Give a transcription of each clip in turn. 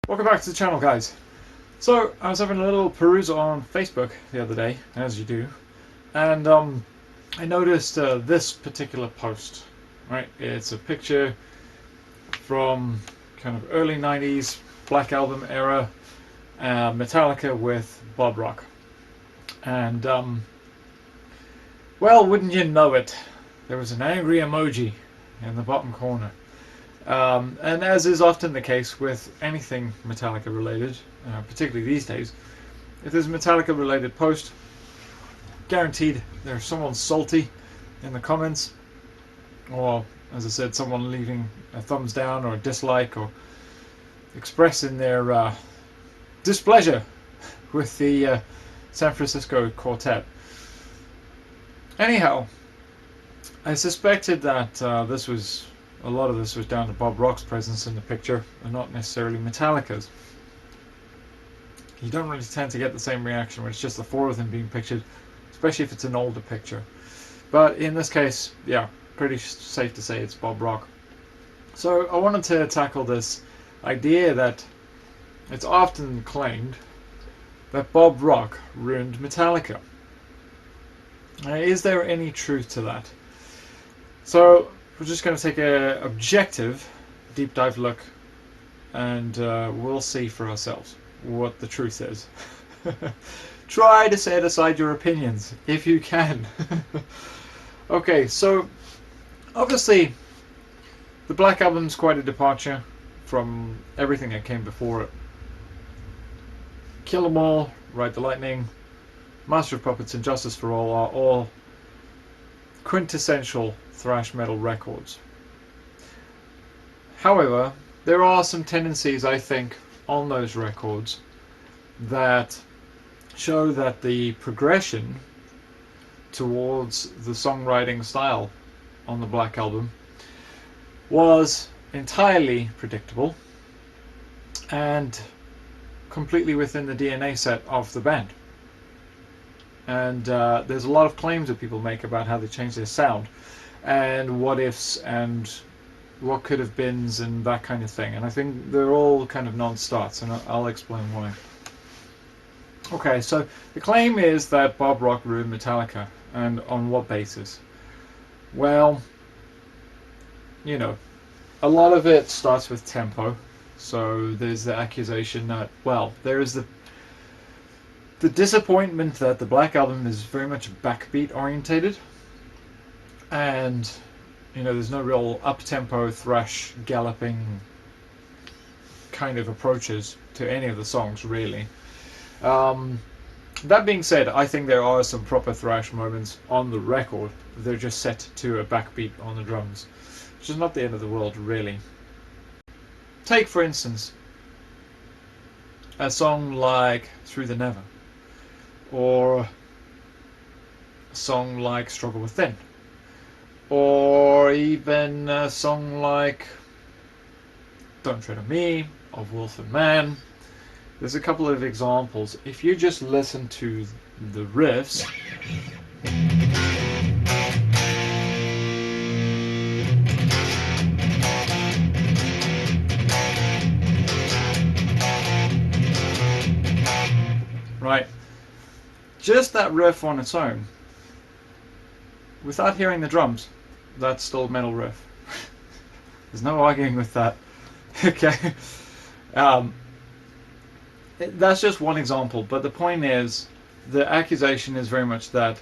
Welcome back to the channel, guys. So I was having a little peruse on Facebook the other day, as you do, and I noticed this particular post. Right, it's a picture from kind of early '90s Black Album era, Metallica with Bob Rock, and well, wouldn't you know it, there was an angry emoji in the bottom corner. And as is often the case with anything Metallica related, particularly these days, if there's a Metallica related post, guaranteed there's someone salty in the comments, or as I said, someone leaving a thumbs down or a dislike, or expressing their displeasure with the San Francisco quartet. Anyhow, I suspected that a lot of this was down to Bob Rock's presence in the picture and not necessarily Metallica's. You don't really tend to get the same reaction when it's just the four of them being pictured, especially if it's an older picture. But in this case, yeah, pretty safe to say it's Bob Rock. So I wanted to tackle this idea that it's often claimed that Bob Rock ruined Metallica. Is there any truth to that? So we're just going to take an objective deep dive look, and we'll see for ourselves what the truth is. Try to set aside your opinions if you can. Okay, so obviously the Black Album's quite a departure from everything that came before it. Kill 'Em All, Ride the Lightning, Master of Puppets, and Justice for All are all quintessential thrash metal records. However, there are some tendencies, I think, on those records that show that the progression towards the songwriting style on the Black Album was entirely predictable and completely within the DNA set of the band. And there's a lot of claims that people make about how they change their sound, and what ifs, and what could have beens, and that kind of thing. And I think they're all kind of non-starts, and I'll explain why. Okay, so the claim is that Bob Rock ruined Metallica, and on what basis? Well, you know, a lot of it starts with tempo. So there's the accusation that, well, there is the disappointment that the Black Album is very much backbeat orientated, and you know, there's no real up-tempo thrash galloping kind of approaches to any of the songs, really. That being said, I think there are some proper thrash moments on the record. They're just set to a backbeat on the drums, which is not the end of the world, really. Take, for instance, a song like Through the Never, or a song like Struggle Within, or even a song like Don't Tread on Me, of Wolf and Man. There's a couple of examples. If you just listen to the riffs, right, just that riff on its own, without hearing the drums, that's still a metal riff. There's no arguing with that. Okay. That's just one example, but the point is, the accusation is very much that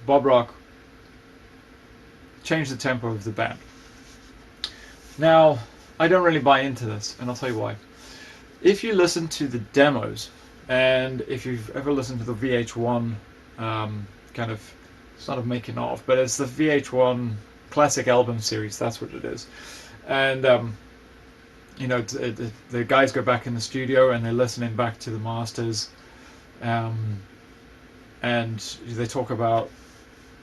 Bob Rock changed the tempo of the band. Now, I don't really buy into this, and I'll tell you why. If you listen to the demos, and if you've ever listened to the VH1 kind of, it's not a making of, but it's the VH1 classic album series, that's what it is. And you know, the guys go back in the studio and they're listening back to the masters, and they talk about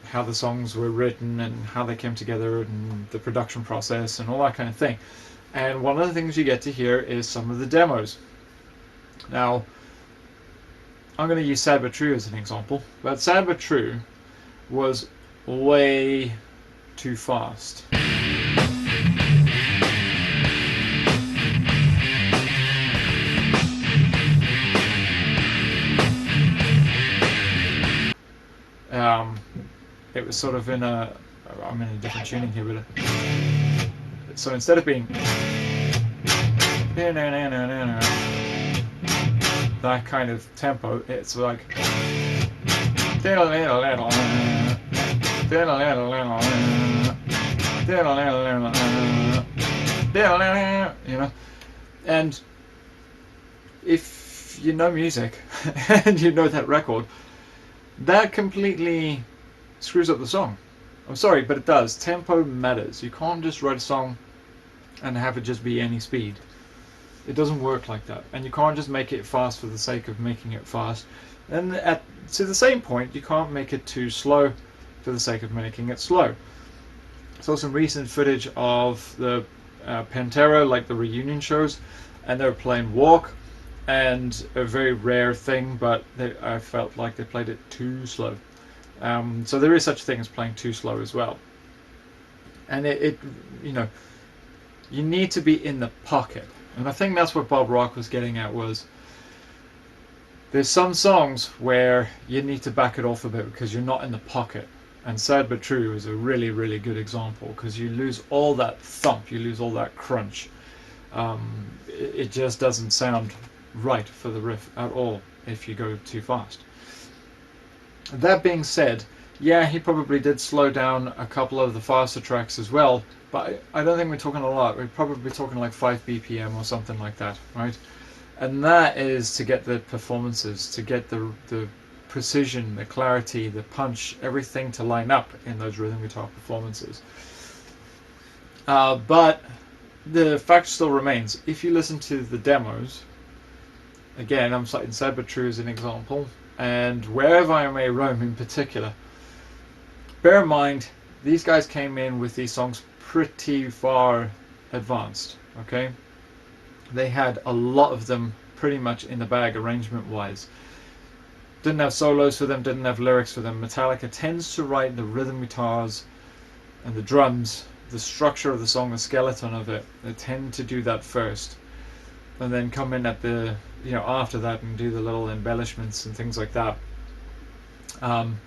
how the songs were written and how they came together and the production process and all that kind of thing. And one of the things you get to hear is some of the demos. Now, I'm going to use Sad But True as an example, but Sad But True was way too fast. it was sort of I'm in a different tuning here, but so instead of being that kind of tempo, it's like you know. And if you know music and you know that record, that completely screws up the song. I'm sorry, but it does. Tempo matters. You can't just write a song and have it just be any speed. It doesn't work like that. And you can't just make it fast for the sake of making it fast. And to the same point, you can't make it too slow for the sake of making it slow. Saw some recent footage of the Pantera, like the reunion shows, and they were playing Walk, and a very rare thing, but I felt like they played it too slow. So there is such a thing as playing too slow as well. And it you need to be in the pocket. And I think that's what Bob Rock was getting at, was there's some songs where you need to back it off a bit because you're not in the pocket. And Sad But True is a really, really good example, because you lose all that thump, you lose all that crunch. It just doesn't sound right for the riff at all if you go too fast. That being said, yeah, he probably did slow down a couple of the faster tracks as well, but I don't think we're talking a lot. We're probably talking like 5 BPM or something like that, right? And that is to get the performances, to get the precision, the clarity, the punch, everything to line up in those rhythm guitar performances. But the fact still remains, if you listen to the demos, again, I'm citing Sad But True as an example, and Wherever I May Roam in particular, bear in mind, these guys came in with these songs pretty far advanced, okay? They had a lot of them pretty much in the bag arrangement-wise. Didn't have solos for them, didn't have lyrics for them. Metallica tends to write the rhythm guitars and the drums, the structure of the song, the skeleton of it. They tend to do that first, and then come in at the, after that and do the little embellishments and things like that. And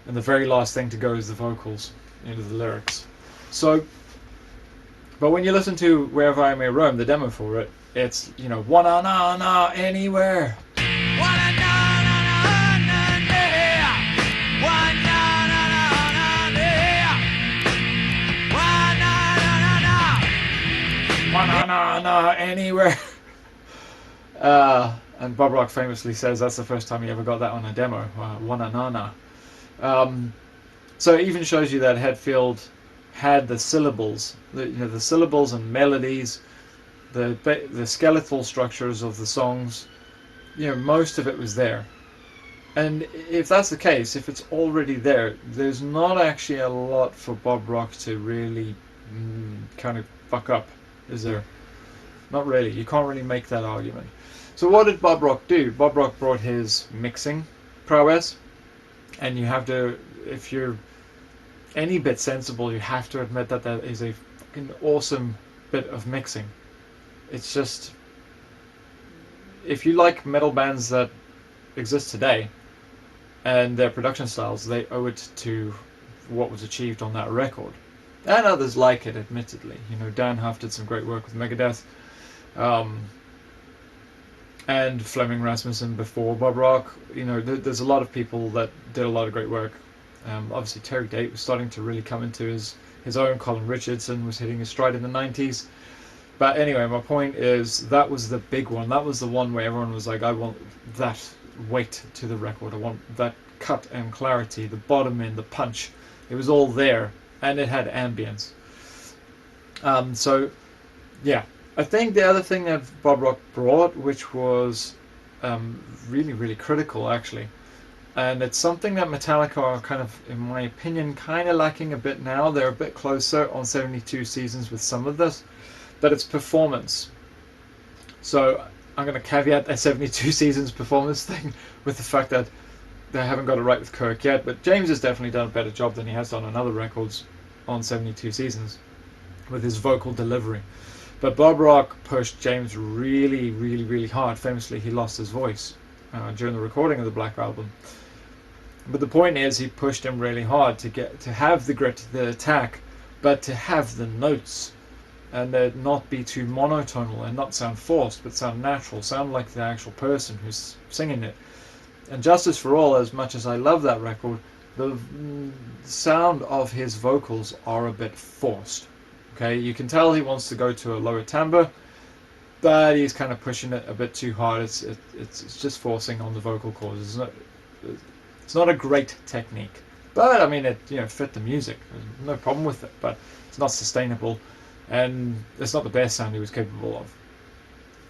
the very last thing to go is the vocals, the lyrics. So, but when you listen to Wherever I May Roam, the demo for it, it's, wanna na na anywhere. Wanna na na na na there. Wanna na na na there. Wanna na na na. Wanna na na anywhere. And Bob Rock famously says that's the first time he ever got that on a demo. Wanna na na. So it even shows you that Hetfield had the syllables, the syllables and melodies, the skeletal structures of the songs. Most of it was there. And if that's the case, if it's already there, there's not actually a lot for Bob Rock to really kind of fuck up, is there? Not really. You can't really make that argument. So what did Bob Rock do? Bob Rock brought his mixing prowess, and you have to, if you're any bit sensible, you have to admit that that is a fucking awesome bit of mixing. It's just, if you like metal bands that exist today and their production styles, they owe it to what was achieved on that record. And others like it, admittedly. Dan Huff did some great work with Megadeth. And Fleming Rasmussen before Bob Rock. There's a lot of people that did a lot of great work. Obviously Terry Date was starting to really come into his own. Colin Richardson was hitting his stride in the 90s. But anyway, my point is, that was the big one. That was the one where everyone was like, I want that weight to the record. I want that cut and clarity, the bottom end, the punch. It was all there, and it had ambience. So, yeah. I think the other thing that Bob Rock brought, which was really, really critical, actually, and it's something that Metallica are kind of, in my opinion, kind of lacking a bit now. They're a bit closer on 72 Seasons with some of this, but it's performance. So I'm going to caveat that 72 Seasons performance thing with the fact that they haven't got it right with Kirk yet, but James has definitely done a better job than he has done on other records on 72 Seasons with his vocal delivery. But Bob Rock pushed James really, really, really hard. Famously, he lost his voice during the recording of the Black Album. But the point is, he pushed him really hard to have the grit, the attack, but to have the notes and not be too monotonal and not sound forced, but sound natural, sound like the actual person who's singing it. And Justice for All, as much as I love that record, the sound of his vocals are a bit forced. Okay, you can tell he wants to go to a lower timbre, but he's kind of pushing it a bit too hard. It's just forcing on the vocal cords. It's not a great technique, but I mean it fit the music. There's no problem with it, but it's not sustainable, and it's not the best sound he was capable of.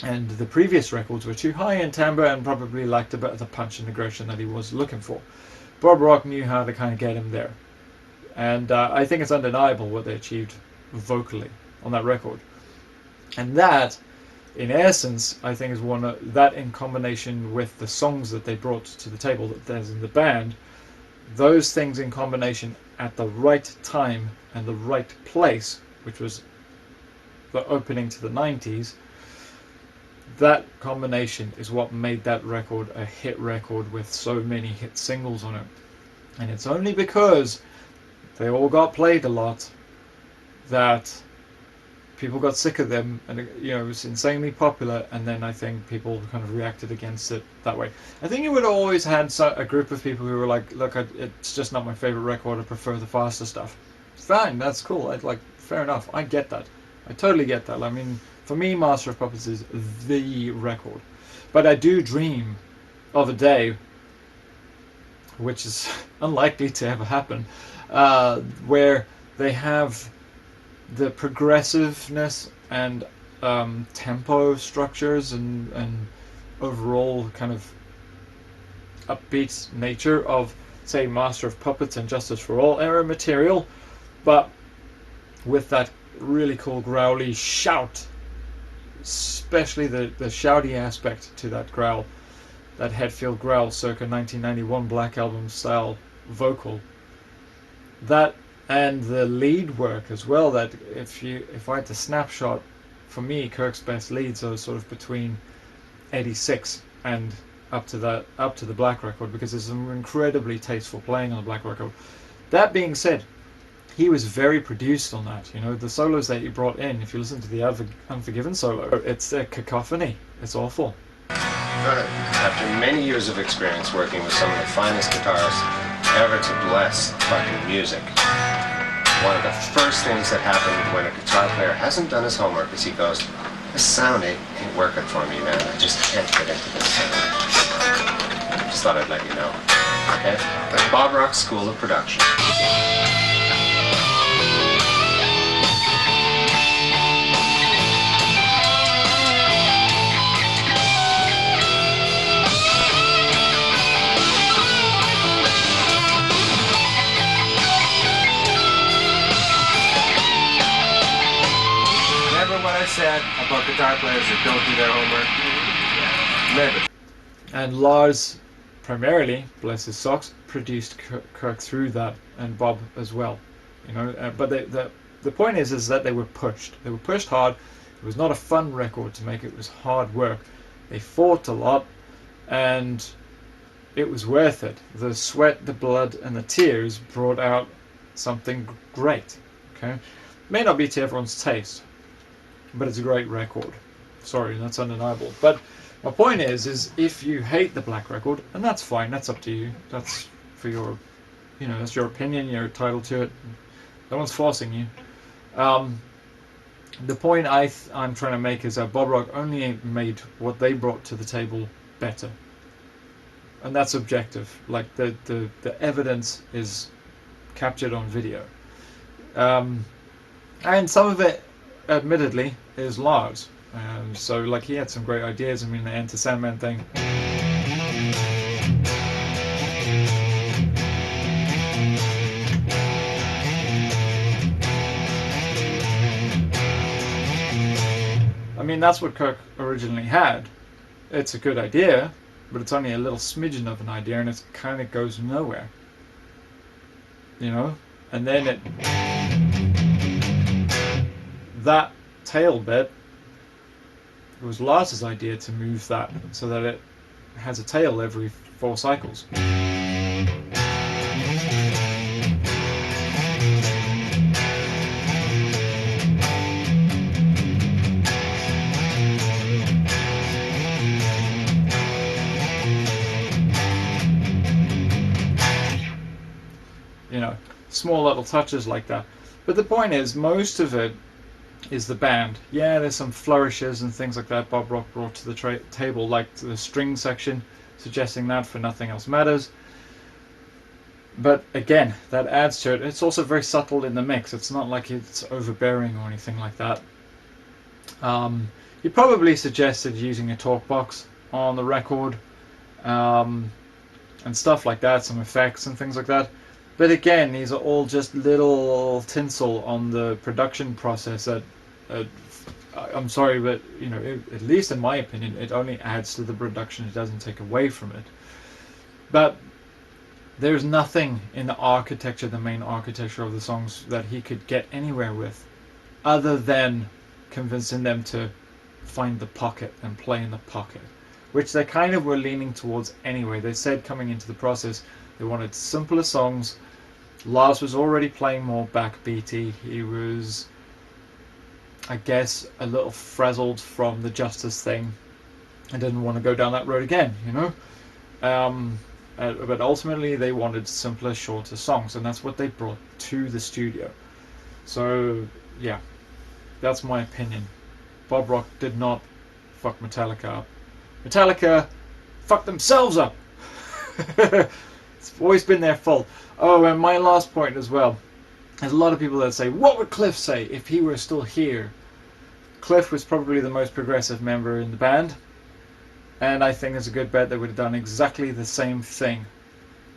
And the previous records were too high in timbre and probably lacked a bit of the punch and aggression that he was looking for. Bob Rock knew how to kind of get him there, and I think it's undeniable what they achieved vocally on that record. And that, in essence, I think is that in combination with the songs that they brought to the table, that there's in the band, those things in combination at the right time and the right place, which was the opening to the 90s, that combination is what made that record a hit record with so many hit singles on it. And it's only because they all got played a lot that people got sick of them, and it was insanely popular, and then I think people kind of reacted against it that way. I think you would have always had a group of people who were like, look, it's just not my favorite record, I prefer the faster stuff. Fine, that's cool, fair enough, I get that. I totally get that. I mean, for me, Master of Puppets is the record. But I do dream of a day, which is unlikely to ever happen, where they have the progressiveness and tempo structures and overall kind of upbeat nature of, say, Master of Puppets and Justice for All era material, but with that really cool growly shout, especially the shouty aspect to that growl, that Hetfield growl circa 1991 Black Album style vocal. That and the lead work as well, that if I had to snapshot, for me, Kirk's best leads are sort of between 86 and up to the Black record, because there's some incredibly tasteful playing on the Black record. That being said, he was very produced on that. The solos that he brought in, if you listen to the Unforgiven solo, it's a cacophony. It's awful. After many years of experience working with some of the finest guitarists ever to bless fucking music, one of the first things that happen when a guitar player hasn't done his homework is he goes, this sound ain't working for me, man. I just can't get into this sound. Just thought I'd let you know. Okay? The Bob Rock School of Production. What I said about guitar players that don't do their homework. Never. And Lars, primarily, bless his socks, produced Kirk through that, and Bob as well. But the point is that they were pushed. They were pushed hard. It was not a fun record to make. It was hard work. They fought a lot, and it was worth it. The sweat, the blood, and the tears brought out something great. Okay, may not be to everyone's taste, but it's a great record. Sorry, that's undeniable. But my point is if you hate the Black record, and that's fine, that's up to you. That's for your, that's your opinion. You're entitled to it. No one's forcing you. The point I'm trying to make is that Bob Rock only made what they brought to the table better, and that's objective. Like the evidence is captured on video, and some of it, admittedly, is Lars. So like he had some great ideas. I mean, the Enter Sandman thing. I mean, that's what Kirk originally had. It's a good idea, but it's only a little smidgen of an idea, and it kind of goes nowhere. And then that tail bit, it was Lars's idea to move that so that it has a tail every 4 cycles. small little touches like that. But the point is, most of it is the band. Yeah, there's some flourishes and things like that Bob Rock brought to the table, like the string section, suggesting that For Nothing Else Matters. But again, that adds to it. It's also very subtle in the mix. It's not like it's overbearing or anything like that. He probably suggested using a talk box on the record, and stuff like that, some effects and things like that. But again, these are all just little tinsel on the production process that, I'm sorry, but at least in my opinion, it only adds to the production. It doesn't take away from it. But there's nothing in the architecture, the main architecture of the songs, that he could get anywhere with, other than convincing them to find the pocket and play in the pocket, which they kind of were leaning towards anyway. They said coming into the process they wanted simpler songs. Lars was already playing more backbeaty. He was, I guess, a little frazzled from the Justice thing. I didn't want to go down that road again, but ultimately they wanted simpler, shorter songs, and that's what they brought to the studio. So yeah, that's my opinion. Bob Rock did not fuck Metallica up. Metallica fucked themselves up. It's always been their fault. Oh, and my last point as well. There's a lot of people that say, what would Cliff say if he were still here? Cliff was probably the most progressive member in the band, and I think it's a good bet they would have done exactly the same thing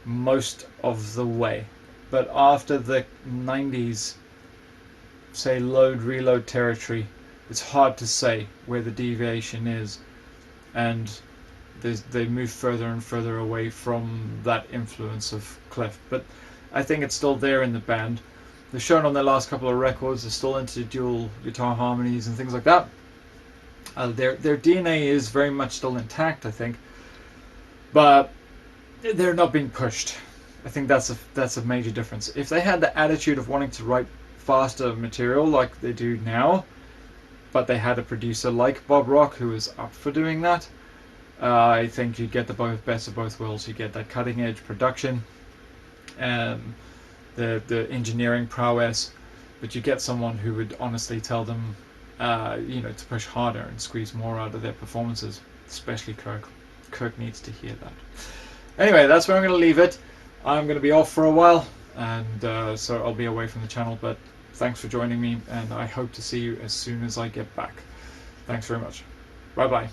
most of the way. But after the 90s, say load reload territory, it's hard to say where the deviation is, and they move further and further away from that influence of Cliff. But I think it's still there in the band. They're shown on their last couple of records. They're still into dual guitar harmonies and things like that. Their DNA is very much still intact, I think, but they're not being pushed. I think that's a major difference. If they had the attitude of wanting to write faster material like they do now, but they had a producer like Bob Rock who was up for doing that, I think you'd get the best of both worlds. You get that cutting edge production, the engineering prowess, but you get someone who would honestly tell them, to push harder and squeeze more out of their performances. Especially Kirk. Kirk needs to hear that. Anyway, that's where I'm going to leave it. I'm going to be off for a while, and so I'll be away from the channel. But thanks for joining me, and I hope to see you as soon as I get back. Thanks very much. Bye bye.